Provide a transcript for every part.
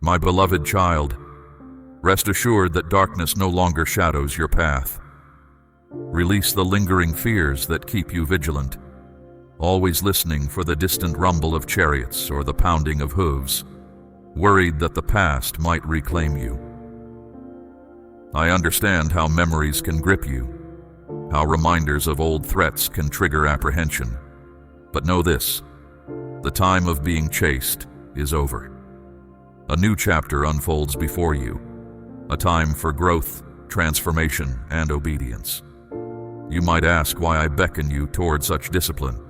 My beloved child, rest assured that darkness no longer shadows your path. Release the lingering fears that keep you vigilant, always listening for the distant rumble of chariots or the pounding of hooves, worried that the past might reclaim you. I understand how memories can grip you, how reminders of old threats can trigger apprehension. But know this, the time of being chased is over. A new chapter unfolds before you, a time for growth, transformation, and obedience. You might ask why I beckon you toward such discipline.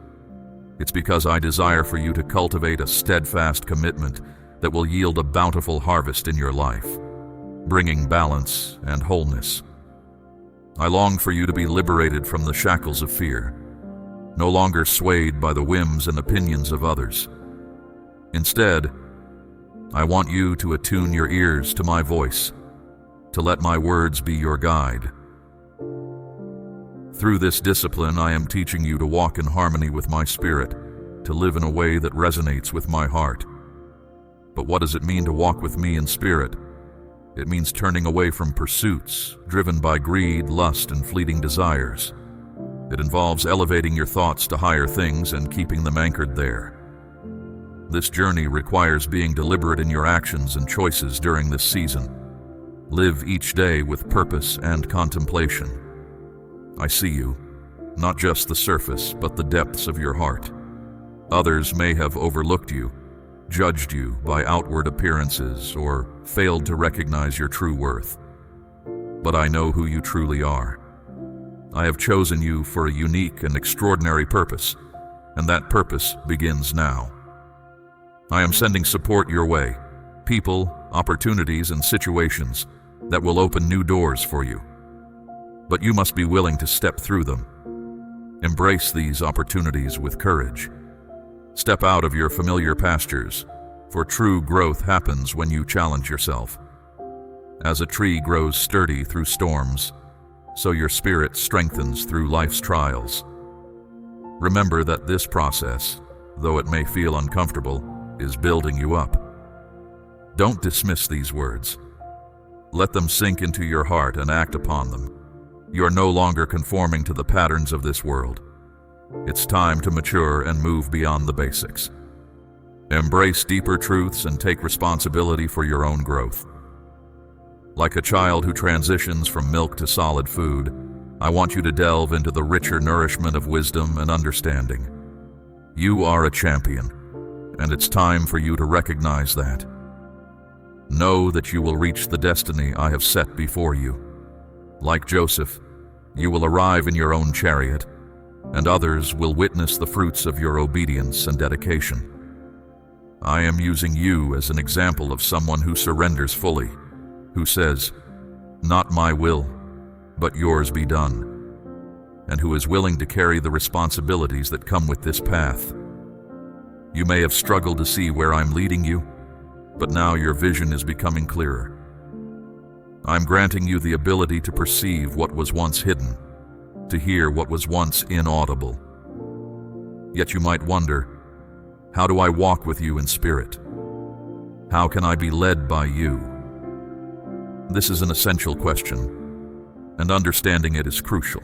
It's because I desire for you to cultivate a steadfast commitment that will yield a bountiful harvest in your life, bringing balance and wholeness. I long for you to be liberated from the shackles of fear, no longer swayed by the whims and opinions of others. Instead, I want you to attune your ears to my voice, to let my words be your guide. Through this discipline, I am teaching you to walk in harmony with my spirit, to live in a way that resonates with my heart. But what does it mean to walk with me in spirit? It means turning away from pursuits driven by greed, lust, and fleeting desires. It involves elevating your thoughts to higher things and keeping them anchored there. This journey requires being deliberate in your actions and choices during this season. Live each day with purpose and contemplation. I see you, not just the surface, but the depths of your heart. Others may have overlooked you, judged you by outward appearances, or failed to recognize your true worth. But I know who you truly are. I have chosen you for a unique and extraordinary purpose, and that purpose begins now. I am sending support your way, people, opportunities, and situations that will open new doors for you. But you must be willing to step through them. Embrace these opportunities with courage. Step out of your familiar pastures, for true growth happens when you challenge yourself. As a tree grows sturdy through storms, so your spirit strengthens through life's trials. Remember that this process, though it may feel uncomfortable, is building you up. Don't dismiss these words. Let them sink into your heart and act upon them. You are no longer conforming to the patterns of this world. It's time to mature and move beyond the basics. Embrace deeper truths and take responsibility for your own growth. Like a child who transitions from milk to solid food, I want you to delve into the richer nourishment of wisdom and understanding. You are a champion, and it's time for you to recognize that. Know that you will reach the destiny I have set before you. Like Joseph, you will arrive in your own chariot, and others will witness the fruits of your obedience and dedication. I am using you as an example of someone who surrenders fully, who says, "Not my will, but yours be done," and who is willing to carry the responsibilities that come with this path. You may have struggled to see where I'm leading you, but now your vision is becoming clearer. I'm granting you the ability to perceive what was once hidden, to hear what was once inaudible. Yet you might wonder, how do I walk with you in spirit? How can I be led by you? This is an essential question, and understanding it is crucial.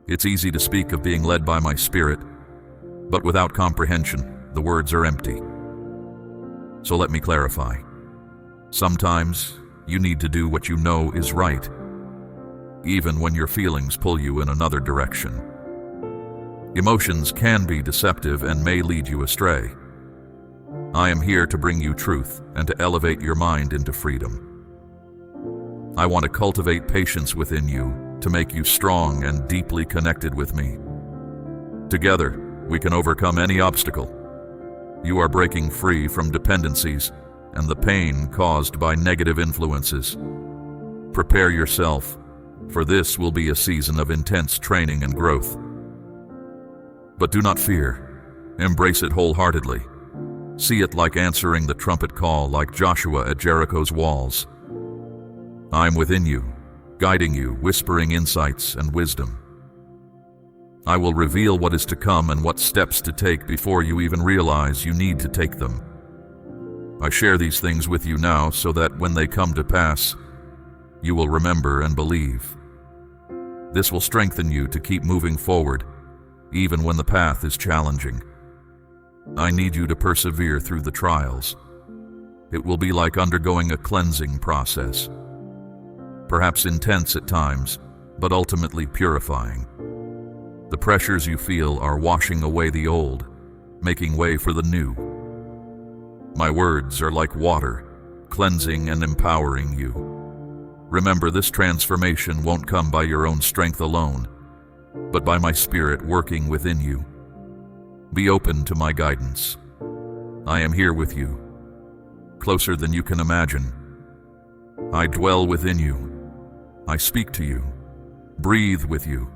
It's easy to speak of being led by my spirit, but without comprehension, the words are empty. So let me clarify. Sometimes you need to do what you know is right, even when your feelings pull you in another direction. Emotions can be deceptive and may lead you astray. I am here to bring you truth and to elevate your mind into freedom. I want to cultivate patience within you to make you strong and deeply connected with me. Together, we can overcome any obstacle. You are breaking free from dependencies and the pain caused by negative influences. Prepare yourself, for this will be a season of intense training and growth. But do not fear. Embrace it wholeheartedly. See it like answering the trumpet call, like Joshua at Jericho's walls. I'm within you, guiding you, whispering insights and wisdom. I will reveal what is to come and what steps to take before you even realize you need to take them. I share these things with you now so that when they come to pass, you will remember and believe. This will strengthen you to keep moving forward, even when the path is challenging. I need you to persevere through the trials. It will be like undergoing a cleansing process, perhaps intense at times, but ultimately purifying. The pressures you feel are washing away the old, making way for the new. My words are like water, cleansing and empowering you. Remember, this transformation won't come by your own strength alone, but by my Spirit working within you. Be open to my guidance. I am here with you, closer than you can imagine. I dwell within you. I speak to you, breathe with you.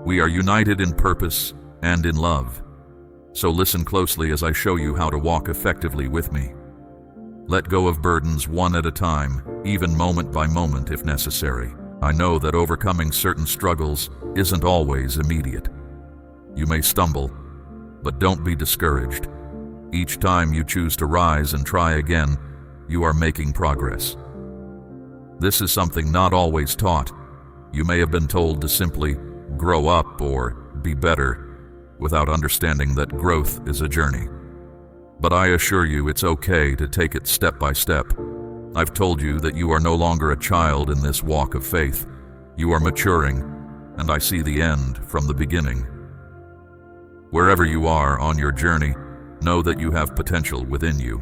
We are united in purpose and in love. So listen closely as I show you how to walk effectively with me. Let go of burdens one at a time, even moment by moment if necessary. I know that overcoming certain struggles isn't always immediate. You may stumble, but don't be discouraged. Each time you choose to rise and try again, you are making progress. This is something not always taught. You may have been told to simply grow up or be better, without understanding that growth is a journey. But I assure you it's okay to take it step by step. I've told you that you are no longer a child in this walk of faith. You are maturing, and I see the end from the beginning. Wherever you are on your journey, know that you have potential within you.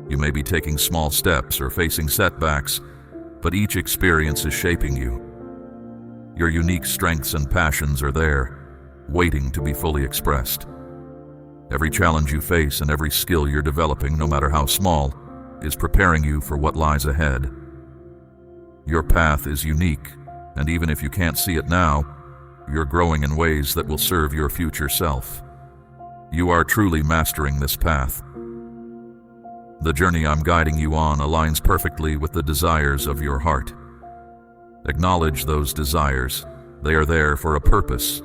You may be taking small steps or facing setbacks, but each experience is shaping you. Your unique strengths and passions are there, waiting to be fully expressed. Every challenge you face and every skill you're developing, no matter how small, is preparing you for what lies ahead. Your path is unique, and even if you can't see it now, you're growing in ways that will serve your future self. You are truly mastering this path. The journey I'm guiding you on aligns perfectly with the desires of your heart. Acknowledge those desires. They are there for a purpose,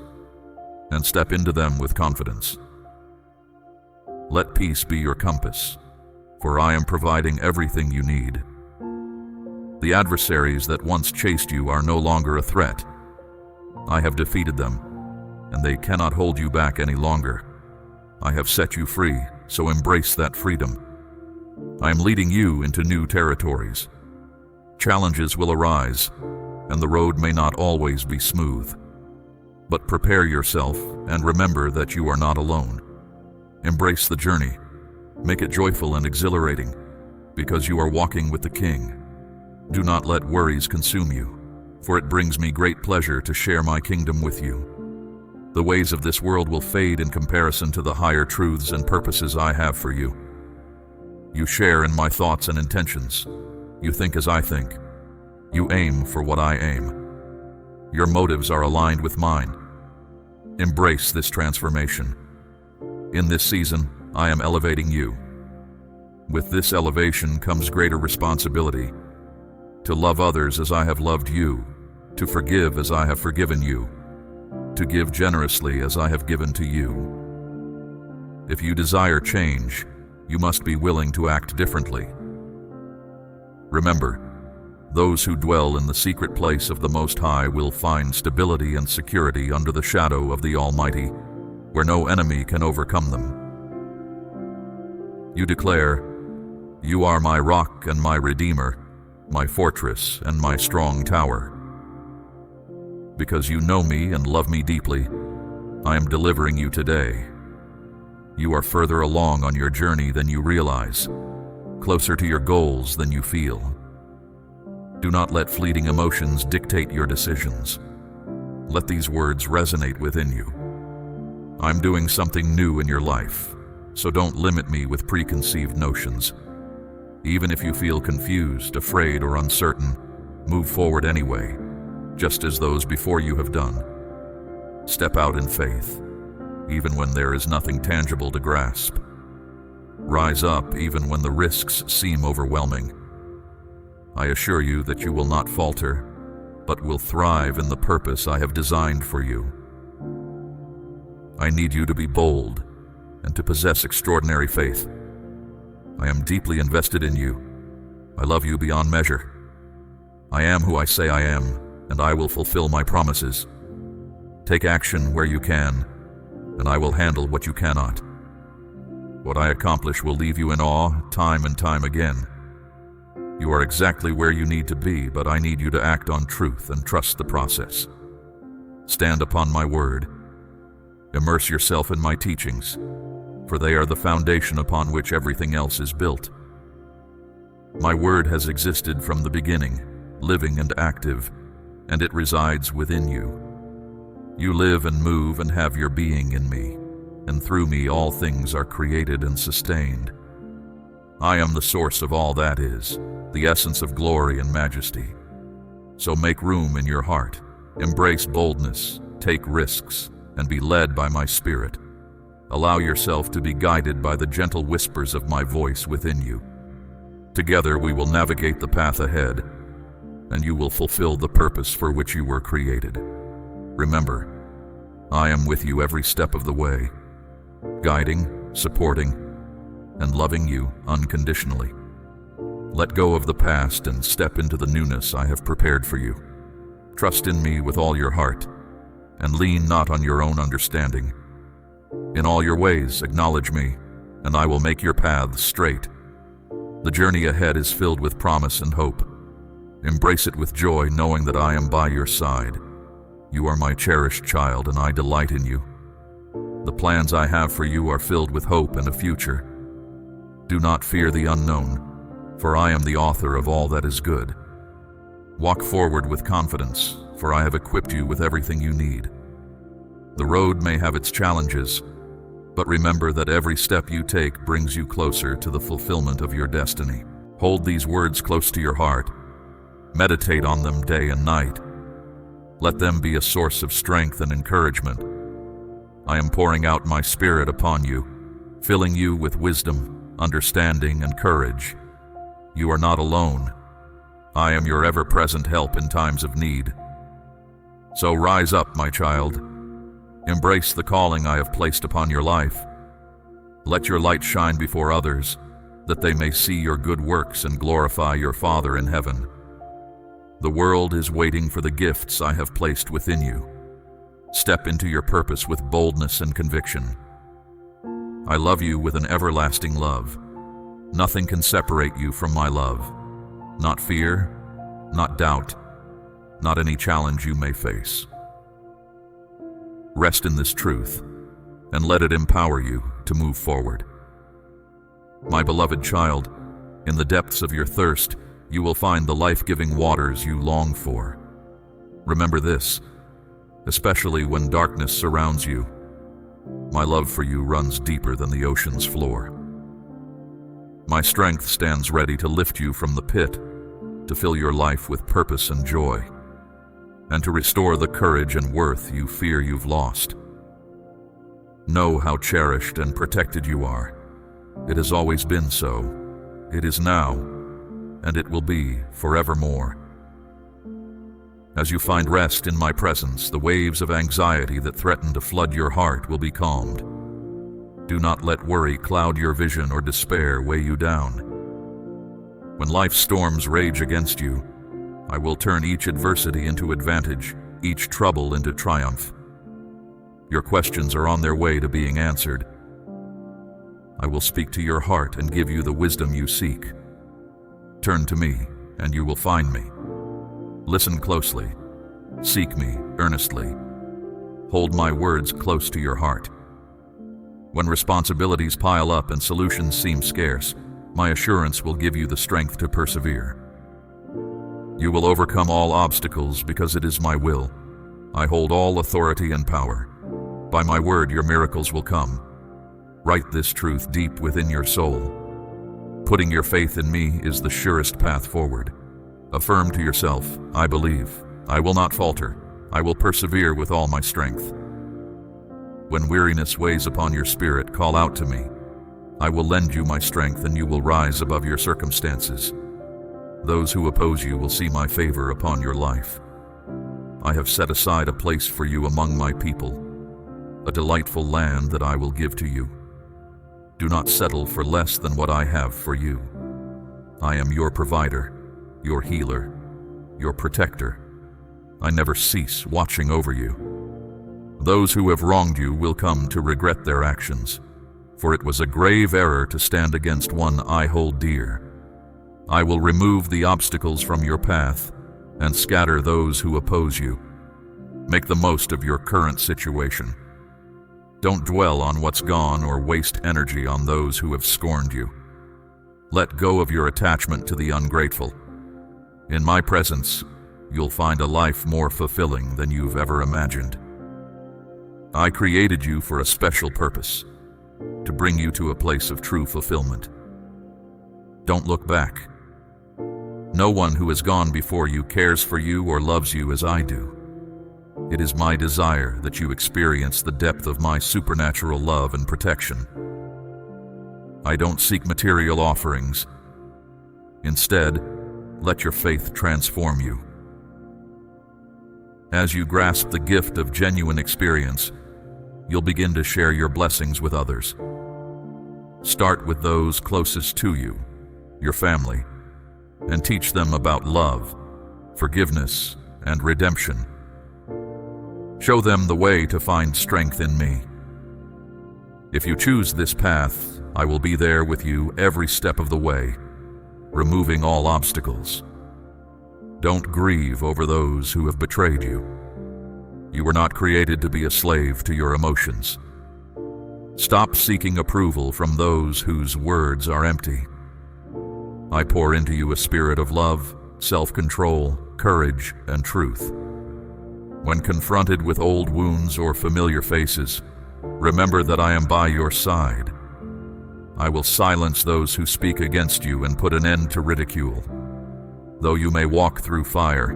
and step into them with confidence. Let peace be your compass, for I am providing everything you need. The adversaries that once chased you are no longer a threat. I have defeated them, and they cannot hold you back any longer. I have set you free, so embrace that freedom. I am leading you into new territories. Challenges will arise, and the road may not always be smooth. But prepare yourself and remember that you are not alone. Embrace the journey. Make it joyful and exhilarating, because you are walking with the King. Do not let worries consume you, for it brings me great pleasure to share my kingdom with you. The ways of this world will fade in comparison to the higher truths and purposes I have for you. You share in my thoughts and intentions. You think as I think. You aim for what I aim. Your motives are aligned with mine. Embrace this transformation. In this season, I am elevating you. With this elevation comes greater responsibility. To love others as I have loved you, to forgive as I have forgiven you, to give generously as I have given to you. If you desire change, you must be willing to act differently. Remember, those who dwell in the secret place of the Most High will find stability and security under the shadow of the Almighty, where no enemy can overcome them. You declare, "You are my rock and my redeemer, my fortress and my strong tower." Because you know me and love me deeply, I am delivering you today. You are further along on your journey than you realize, closer to your goals than you feel. Do not let fleeting emotions dictate your decisions. Let these words resonate within you. I'm doing something new in your life, so don't limit me with preconceived notions. Even if you feel confused, afraid, or uncertain, move forward anyway, just as those before you have done. Step out in faith, even when there is nothing tangible to grasp. Rise up even when the risks seem overwhelming. I assure you that you will not falter, but will thrive in the purpose I have designed for you. I need you to be bold and to possess extraordinary faith. I am deeply invested in you. I love you beyond measure. I am who I say I am, and I will fulfill my promises. Take action where you can, and I will handle what you cannot. What I accomplish will leave you in awe time and time again. You are exactly where you need to be, but I need you to act on truth and trust the process. Stand upon my word. Immerse yourself in my teachings, for they are the foundation upon which everything else is built. My word has existed from the beginning, living and active, and it resides within you. You live and move and have your being in me, and through me all things are created and sustained. I am the source of all that is, the essence of glory and majesty. So make room in your heart, embrace boldness, take risks, and be led by my spirit. Allow yourself to be guided by the gentle whispers of my voice within you. Together we will navigate the path ahead, and you will fulfill the purpose for which you were created. Remember, I am with you every step of the way, guiding, supporting, and loving you unconditionally. Let go of the past and step into the newness I have prepared for you. Trust in me with all your heart, and lean not on your own understanding. In all your ways acknowledge me, and I will make your paths straight. The journey ahead is filled with promise and hope. Embrace it with joy, knowing that I am by your side. You are my cherished child, and I delight in you. The plans I have for you are filled with hope and a future. Do not fear the unknown, for I am the author of all that is good. Walk forward with confidence, for I have equipped you with everything you need. The road may have its challenges, but remember that every step you take brings you closer to the fulfillment of your destiny. Hold these words close to your heart. Meditate on them day and night. Let them be a source of strength and encouragement. I am pouring out my spirit upon you, filling you with wisdom, understanding, and courage. You are not alone. I am your ever-present help in times of need. So rise up, my child. Embrace the calling I have placed upon your life. Let your light shine before others, that they may see your good works and glorify your Father in heaven. The world is waiting for the gifts I have placed within you. Step into your purpose with boldness and conviction. I love you with an everlasting love. Nothing can separate you from my love. Not fear, not doubt, not any challenge you may face. Rest in this truth, and let it empower you to move forward. My beloved child, in the depths of your thirst, you will find the life-giving waters you long for. Remember this, especially when darkness surrounds you. My love for you runs deeper than the ocean's floor. My strength stands ready to lift you from the pit, to fill your life with purpose and joy, and to restore the courage and worth you fear you've lost. Know how cherished and protected you are. It has always been so. It is now, and it will be forevermore. As you find rest in my presence, the waves of anxiety that threaten to flood your heart will be calmed. Do not let worry cloud your vision or despair weigh you down. When life's storms rage against you, I will turn each adversity into advantage, each trouble into triumph. Your questions are on their way to being answered. I will speak to your heart and give you the wisdom you seek. Turn to me, and you will find me. Listen closely. Seek me earnestly. Hold my words close to your heart. When responsibilities pile up and solutions seem scarce, my assurance will give you the strength to persevere. You will overcome all obstacles because it is my will. I hold all authority and power. By my word, your miracles will come. Write this truth deep within your soul. Putting your faith in me is the surest path forward. Affirm to yourself, I believe. I will not falter. I will persevere with all my strength. When weariness weighs upon your spirit, call out to me. I will lend you my strength, and you will rise above your circumstances. Those who oppose you will see my favor upon your life. I have set aside a place for you among my people, a delightful land that I will give to you. Do not settle for less than what I have for you. I am your provider, your healer, your protector. I never cease watching over you. Those who have wronged you will come to regret their actions, for it was a grave error to stand against one I hold dear. I will remove the obstacles from your path and scatter those who oppose you. Make the most of your current situation. Don't dwell on what's gone or waste energy on those who have scorned you. Let go of your attachment to the ungrateful. In my presence, you'll find a life more fulfilling than you've ever imagined. I created you for a special purpose, to bring you to a place of true fulfillment. Don't look back. No one who has gone before you cares for you or loves you as I do. It is my desire that you experience the depth of my supernatural love and protection. I don't seek material offerings. Instead, let your faith transform you. As you grasp the gift of genuine experience, you'll begin to share your blessings with others. Start with those closest to you, your family, and teach them about love, forgiveness, and redemption. Show them the way to find strength in me. If you choose this path, I will be there with you every step of the way, removing all obstacles. Don't grieve over those who have betrayed you. You were not created to be a slave to your emotions. Stop seeking approval from those whose words are empty. I pour into you a spirit of love, self-control, courage, and truth. When confronted with old wounds or familiar faces, remember that I am by your side. I will silence those who speak against you and put an end to ridicule. Though you may walk through fire,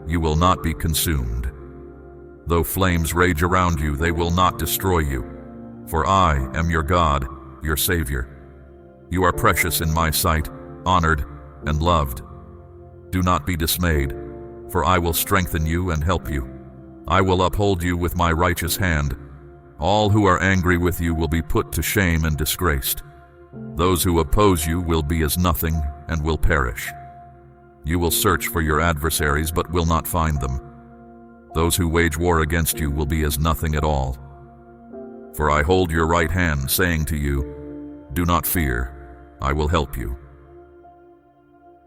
you will not be consumed. Though flames rage around you, they will not destroy you. For I am your God, your Savior. You are precious in my sight, honored and loved. Do not be dismayed, for I will strengthen you and help you. I will uphold you with my righteous hand. All who are angry with you will be put to shame and disgraced. Those who oppose you will be as nothing and will perish. You will search for your adversaries but will not find them. Those who wage war against you will be as nothing at all. For I hold your right hand, saying to you, do not fear, I will help you.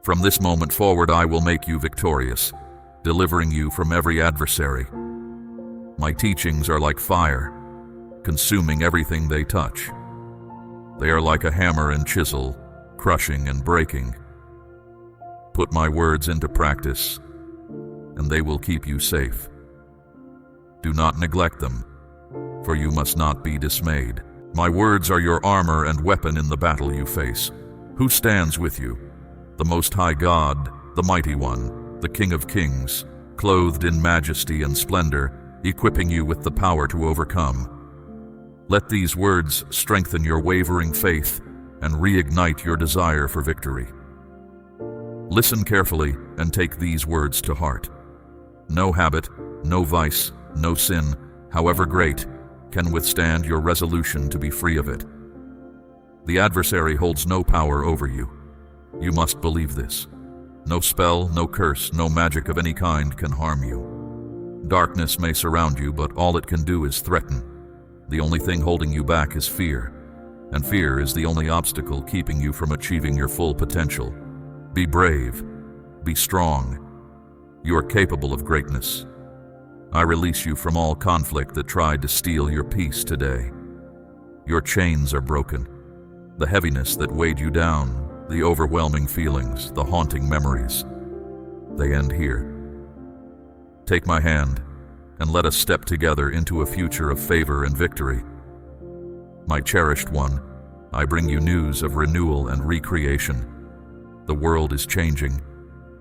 From this moment forward I will make you victorious, delivering you from every adversary. My teachings are like fire, consuming everything they touch. They are like a hammer and chisel, crushing and breaking. Put my words into practice, and they will keep you safe. Do not neglect them, for you must not be dismayed. My words are your armor and weapon in the battle you face. Who stands with you? The Most High God, the Mighty One, the King of Kings, clothed in majesty and splendor, equipping you with the power to overcome. Let these words strengthen your wavering faith and reignite your desire for victory. Listen carefully and take these words to heart. No habit, no vice, no sin, however great, can withstand your resolution to be free of it. The adversary holds no power over you. You must believe this. No spell, no curse, no magic of any kind can harm you. Darkness may surround you, but all it can do is threaten. The only thing holding you back is fear, and fear is the only obstacle keeping you from achieving your full potential. Be brave. Be strong. You are capable of greatness. I release you from all conflict that tried to steal your peace today. Your chains are broken. The heaviness that weighed you down, the overwhelming feelings, the haunting memories, they end here. Take my hand, and let us step together into a future of favor and victory. My cherished one, I bring you news of renewal and recreation. The world is changing,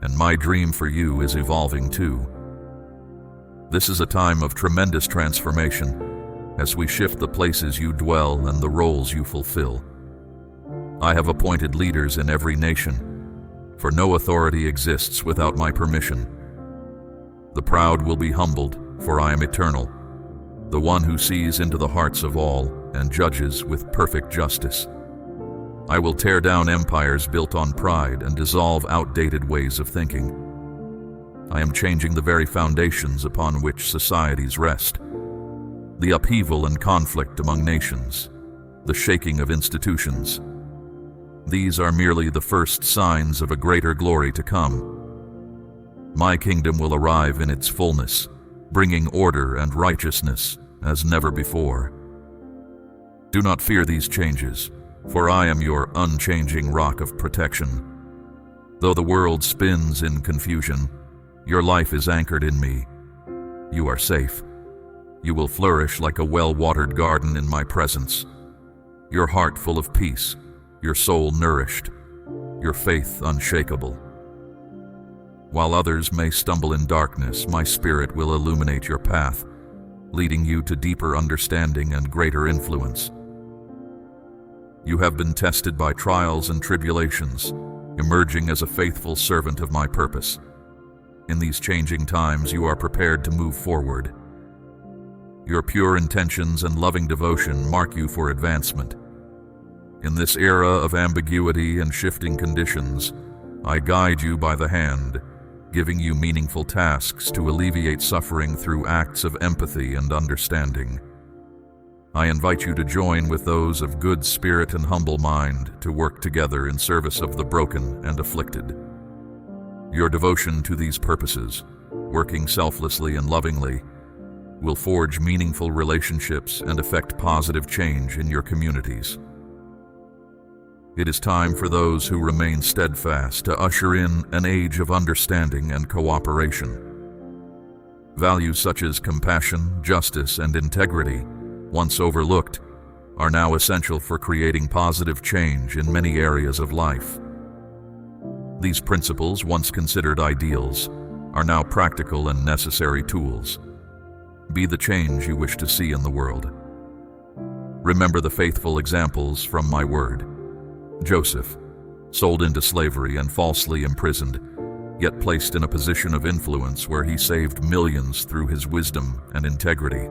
and my dream for you is evolving too. This is a time of tremendous transformation, as we shift the places you dwell and the roles you fulfill. I have appointed leaders in every nation, for no authority exists without my permission. The proud will be humbled, for I am eternal, the one who sees into the hearts of all and judges with perfect justice. I will tear down empires built on pride and dissolve outdated ways of thinking. I am changing the very foundations upon which societies rest. The upheaval and conflict among nations, the shaking of institutions. These are merely the first signs of a greater glory to come. My kingdom will arrive in its fullness, bringing order and righteousness as never before. Do not fear these changes, for I am your unchanging rock of protection. Though the world spins in confusion, your life is anchored in me. You are safe. You will flourish like a well-watered garden in my presence. Your heart full of peace, your soul nourished, your faith unshakable. While others may stumble in darkness, my spirit will illuminate your path, leading you to deeper understanding and greater influence. You have been tested by trials and tribulations, emerging as a faithful servant of my purpose. In these changing times, you are prepared to move forward. Your pure intentions and loving devotion mark you for advancement. In this era of ambiguity and shifting conditions, I guide you by the hand, giving you meaningful tasks to alleviate suffering through acts of empathy and understanding. I invite you to join with those of good spirit and humble mind to work together in service of the broken and afflicted. Your devotion to these purposes, working selflessly and lovingly, will forge meaningful relationships and effect positive change in your communities. It is time for those who remain steadfast to usher in an age of understanding and cooperation. Values such as compassion, justice, and integrity, once overlooked, are now essential for creating positive change in many areas of life. These principles, once considered ideals, are now practical and necessary tools. Be the change you wish to see in the world. Remember the faithful examples from my word. Joseph, sold into slavery and falsely imprisoned, yet placed in a position of influence where he saved millions through his wisdom and integrity.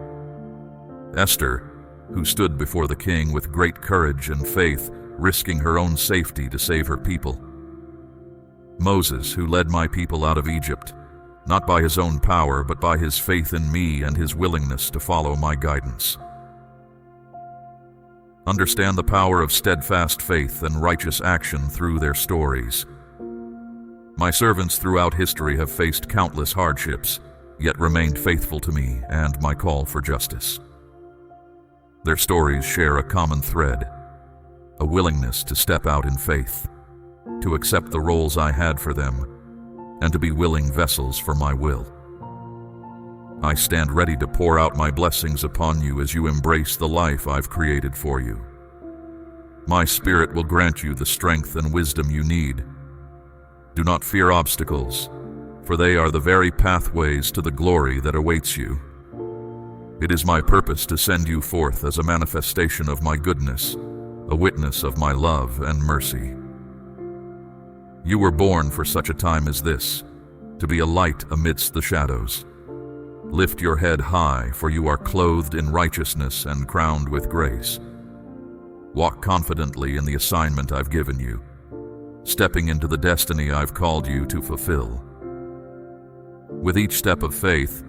Esther, who stood before the king with great courage and faith, risking her own safety to save her people. Moses, who led my people out of Egypt, not by his own power, but by his faith in me and his willingness to follow my guidance. Understand the power of steadfast faith and righteous action through their stories. My servants throughout history have faced countless hardships, yet remained faithful to me and my call for justice. Their stories share a common thread, a willingness to step out in faith, to accept the roles I had for them, and to be willing vessels for my will. I stand ready to pour out my blessings upon you as you embrace the life I've created for you. My spirit will grant you the strength and wisdom you need. Do not fear obstacles, for they are the very pathways to the glory that awaits you. It is my purpose to send you forth as a manifestation of my goodness, a witness of my love and mercy. You were born for such a time as this, to be a light amidst the shadows. Lift your head high, for you are clothed in righteousness and crowned with grace. Walk confidently in the assignment I've given you, stepping into the destiny I've called you to fulfill. With each step of faith,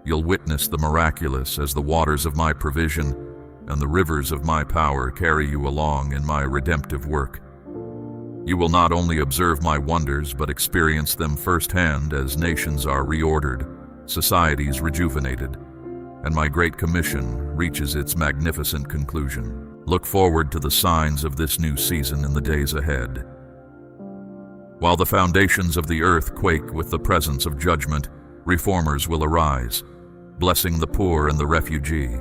you'll witness the miraculous as the waters of my provision and the rivers of my power carry you along in my redemptive work. You will not only observe my wonders, but experience them firsthand as nations are reordered, societies rejuvenated, and my Great Commission reaches its magnificent conclusion. Look forward to the signs of this new season in the days ahead. While the foundations of the earth quake with the presence of judgment, reformers will arise, blessing the poor and the refugee.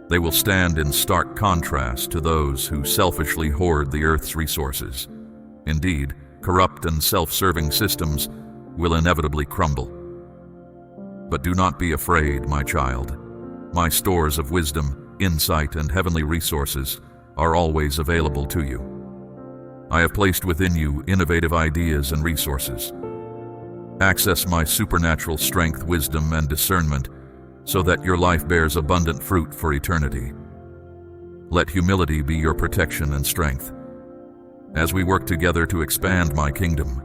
They will stand in stark contrast to those who selfishly hoard the earth's resources. Indeed, corrupt and self-serving systems will inevitably crumble. But do not be afraid, my child. My stores of wisdom, insight, and heavenly resources are always available to you. I have placed within you innovative ideas and resources. Access my supernatural strength, wisdom, and discernment so that your life bears abundant fruit for eternity. Let humility be your protection and strength. As we work together to expand my kingdom,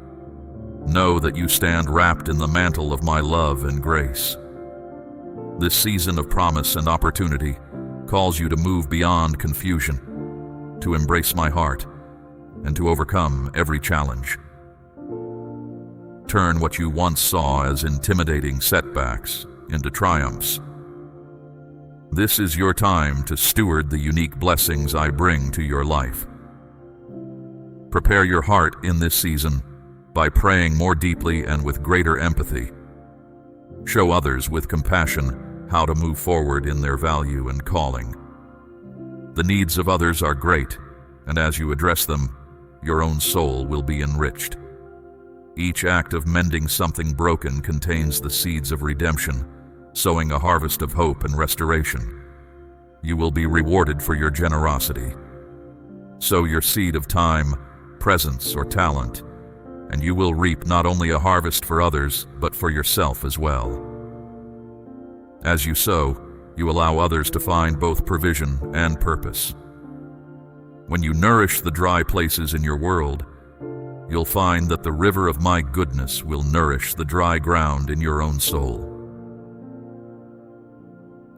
know that you stand wrapped in the mantle of my love and grace. This season of promise and opportunity calls you to move beyond confusion, to embrace my heart, and to overcome every challenge. Turn what you once saw as intimidating setbacks into triumphs. This is your time to steward the unique blessings I bring to your life. Prepare your heart in this season by praying more deeply and with greater empathy. Show others with compassion how to move forward in their value and calling. The needs of others are great, and as you address them, your own soul will be enriched. Each act of mending something broken contains the seeds of redemption, sowing a harvest of hope and restoration. You will be rewarded for your generosity. Sow your seed of time, presence, or talent, and you will reap not only a harvest for others, but for yourself as well. As you sow, you allow others to find both provision and purpose. When you nourish the dry places in your world, you'll find that the river of my goodness will nourish the dry ground in your own soul.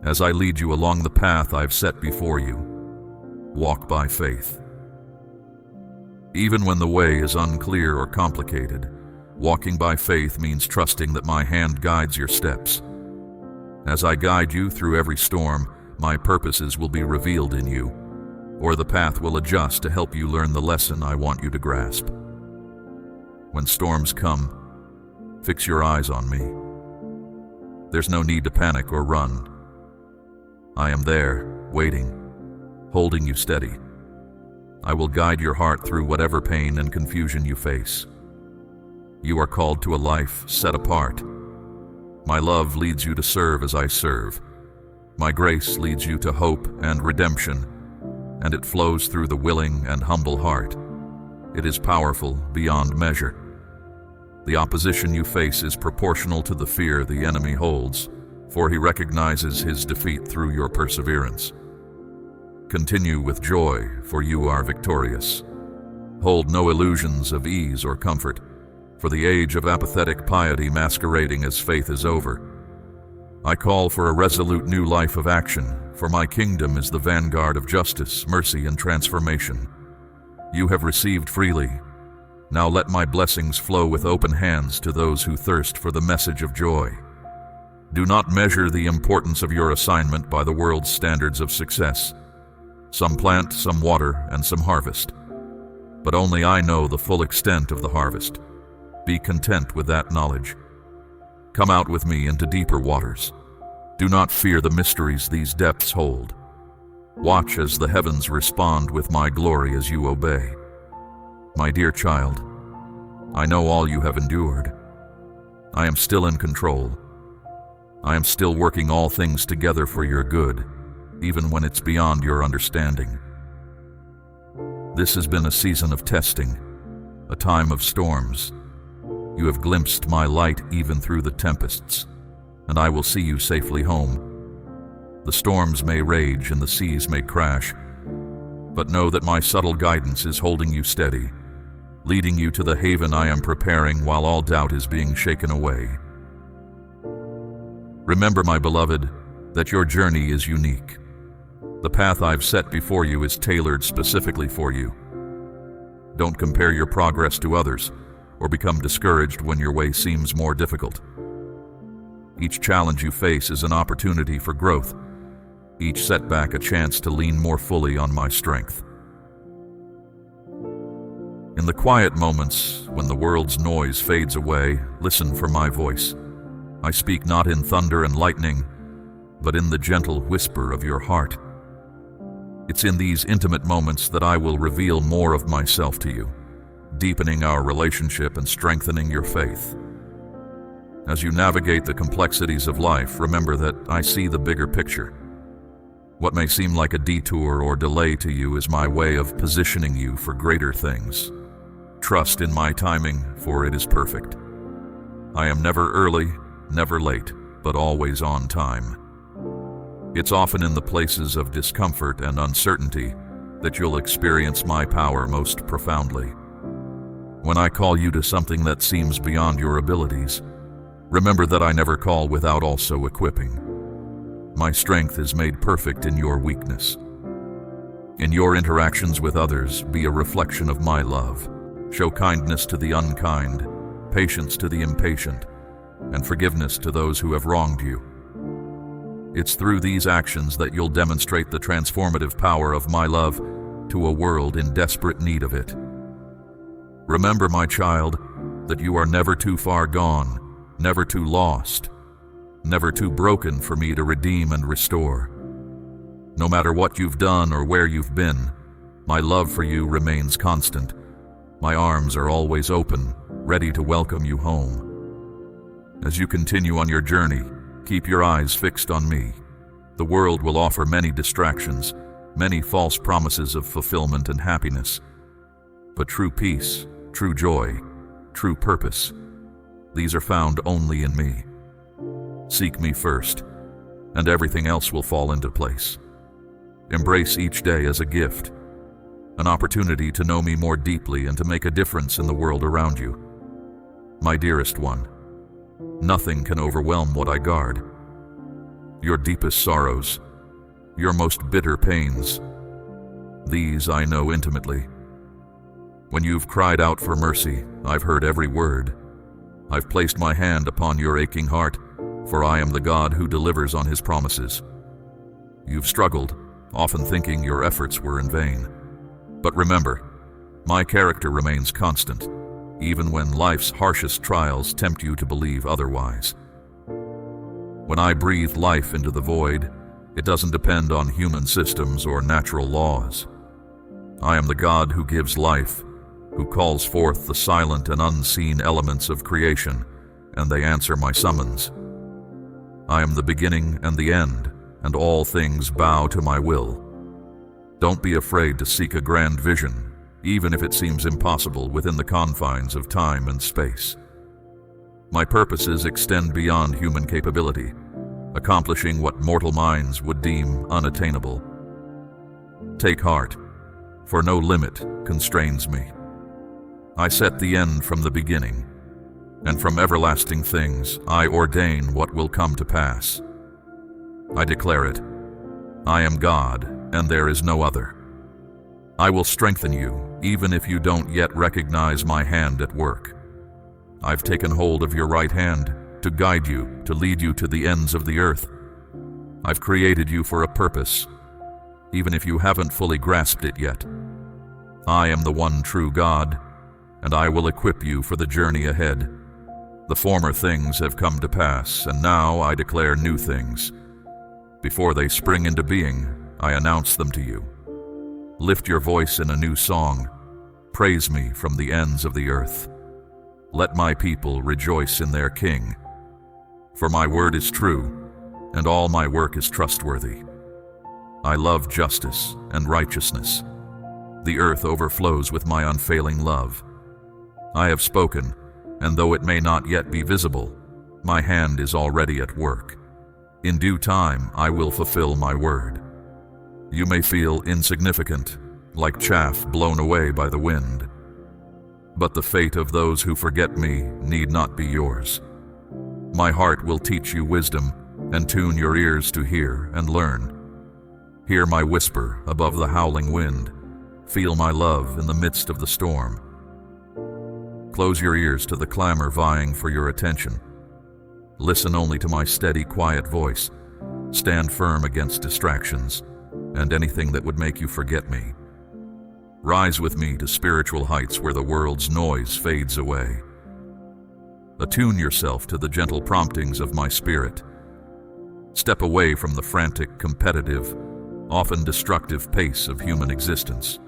As I lead you along the path I've set before you, walk by faith. Even when the way is unclear or complicated, walking by faith means trusting that my hand guides your steps. As I guide you through every storm, my purposes will be revealed in you, or the path will adjust to help you learn the lesson I want you to grasp. When storms come, fix your eyes on me. There's no need to panic or run. I am there, waiting, holding you steady. I will guide your heart through whatever pain and confusion you face. You are called to a life set apart. My love leads you to serve as I serve. My grace leads you to hope and redemption, and it flows through the willing and humble heart. It is powerful beyond measure. The opposition you face is proportional to the fear the enemy holds, for he recognizes his defeat through your perseverance. Continue with joy, for you are victorious. Hold no illusions of ease or comfort, for the age of apathetic piety masquerading as faith is over. I call for a resolute new life of action, for my kingdom is the vanguard of justice, mercy, and transformation. You have received freely. Now let my blessings flow with open hands to those who thirst for the message of joy. Do not measure the importance of your assignment by the world's standards of success. Some plant, some water, and some harvest. But only I know the full extent of the harvest. Be content with that knowledge. Come out with me into deeper waters. Do not fear the mysteries these depths hold. Watch as the heavens respond with my glory as you obey. My dear child, I know all you have endured. I am still in control. I am still working all things together for your good, even when it's beyond your understanding. This has been a season of testing, a time of storms. You have glimpsed my light even through the tempests, and I will see you safely home. The storms may rage and the seas may crash, but know that my subtle guidance is holding you steady, leading you to the haven I am preparing while all doubt is being shaken away. Remember, my beloved, that your journey is unique. The path I've set before you is tailored specifically for you. Don't compare your progress to others, or become discouraged when your way seems more difficult. Each challenge you face is an opportunity for growth, each setback a chance to lean more fully on my strength. In the quiet moments, when the world's noise fades away, listen for my voice. I speak not in thunder and lightning, but in the gentle whisper of your heart. It's in these intimate moments that I will reveal more of myself to you, deepening our relationship and strengthening your faith. As you navigate the complexities of life, remember that I see the bigger picture. What may seem like a detour or delay to you is my way of positioning you for greater things. Trust in my timing, for it is perfect. I am never early, never late, but always on time. It's often in the places of discomfort and uncertainty that you'll experience my power most profoundly. When I call you to something that seems beyond your abilities, remember that I never call without also equipping. My strength is made perfect in your weakness. In your interactions with others, be a reflection of my love. Show kindness to the unkind, patience to the impatient, and forgiveness to those who have wronged you. It's through these actions that you'll demonstrate the transformative power of my love to a world in desperate need of it. Remember, my child, that you are never too far gone, never too lost, never too broken for me to redeem and restore. No matter what you've done or where you've been, my love for you remains constant. My arms are always open, ready to welcome you home. As you continue on your journey, keep your eyes fixed on me. The world will offer many distractions, many false promises of fulfillment and happiness. But true peace, true joy, true purpose, these are found only in me. Seek me first, and everything else will fall into place. Embrace each day as a gift, an opportunity to know me more deeply and to make a difference in the world around you. My dearest one, nothing can overwhelm what I guard. Your deepest sorrows, your most bitter pains, these I know intimately. When you've cried out for mercy, I've heard every word. I've placed my hand upon your aching heart, for I am the God who delivers on his promises. You've struggled, often thinking your efforts were in vain. But remember, my character remains constant, even when life's harshest trials tempt you to believe otherwise. When I breathe life into the void, it doesn't depend on human systems or natural laws. I am the God who gives life, who calls forth the silent and unseen elements of creation, and they answer my summons. I am the beginning and the end, and all things bow to my will. Don't be afraid to seek a grand vision, even if it seems impossible within the confines of time and space. My purposes extend beyond human capability, accomplishing what mortal minds would deem unattainable. Take heart, for no limit constrains me. I set the end from the beginning, and from everlasting things I ordain what will come to pass. I declare it. I am God, and there is no other. I will strengthen you, even if you don't yet recognize my hand at work. I've taken hold of your right hand to guide you, to lead you to the ends of the earth. I've created you for a purpose, even if you haven't fully grasped it yet. I am the one true God, and I will equip you for the journey ahead. The former things have come to pass, and now I declare new things. Before they spring into being, I announce them to you. Lift your voice in a new song. Praise me from the ends of the earth. Let my people rejoice in their King. For my word is true, and all my work is trustworthy. I love justice and righteousness. The earth overflows with my unfailing love. I have spoken, and though it may not yet be visible, my hand is already at work. In due time, I will fulfill my word. You may feel insignificant, like chaff blown away by the wind. But the fate of those who forget me need not be yours. My heart will teach you wisdom and tune your ears to hear and learn. Hear my whisper above the howling wind. Feel my love in the midst of the storm. Close your ears to the clamor vying for your attention. Listen only to my steady, quiet voice. Stand firm against distractions and anything that would make you forget me. Rise with me to spiritual heights where the world's noise fades away. Attune yourself to the gentle promptings of my spirit. Step away from the frantic, competitive, often destructive pace of human existence.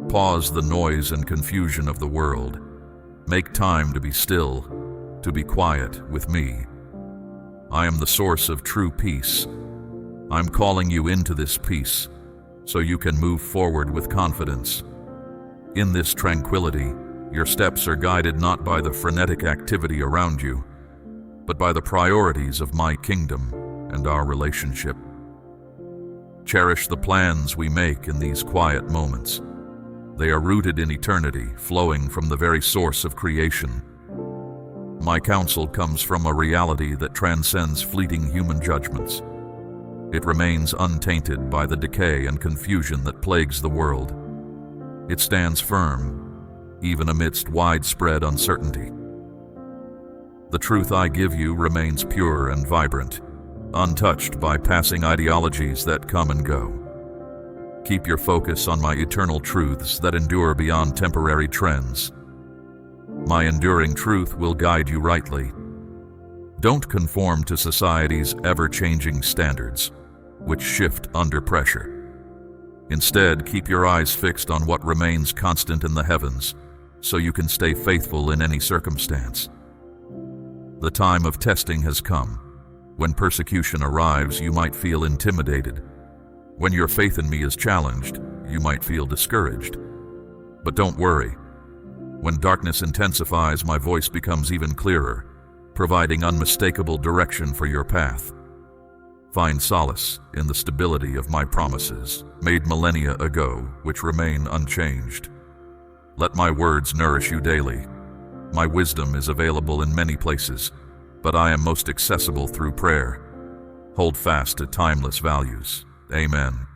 Pause the noise and confusion of the world. Make time to be still, to be quiet with me. I am the source of true peace. I'm calling you into this peace so you can move forward with confidence. In this tranquility, your steps are guided not by the frenetic activity around you, but by the priorities of my kingdom. and our relationship. Cherish the plans we make in these quiet moments. They are rooted in eternity, flowing from the very source of creation. My counsel comes from a reality that transcends fleeting human judgments. It remains untainted by the decay and confusion that plagues the world. It stands firm, even amidst widespread uncertainty. The truth I give you remains pure and vibrant, untouched by passing ideologies that come and go. Keep your focus on my eternal truths that endure beyond temporary trends. My enduring truth will guide you rightly. Don't conform to society's ever-changing standards, which shift under pressure. Instead, keep your eyes fixed on what remains constant in the heavens, so you can stay faithful in any circumstance. The time of testing has come. When persecution arrives, you might feel intimidated. When your faith in me is challenged, you might feel discouraged. But don't worry. When darkness intensifies, my voice becomes even clearer, providing unmistakable direction for your path. Find solace in the stability of my promises, made millennia ago, which remain unchanged. Let my words nourish you daily. My wisdom is available in many places, but I am most accessible through prayer. Hold fast to timeless values. Amen.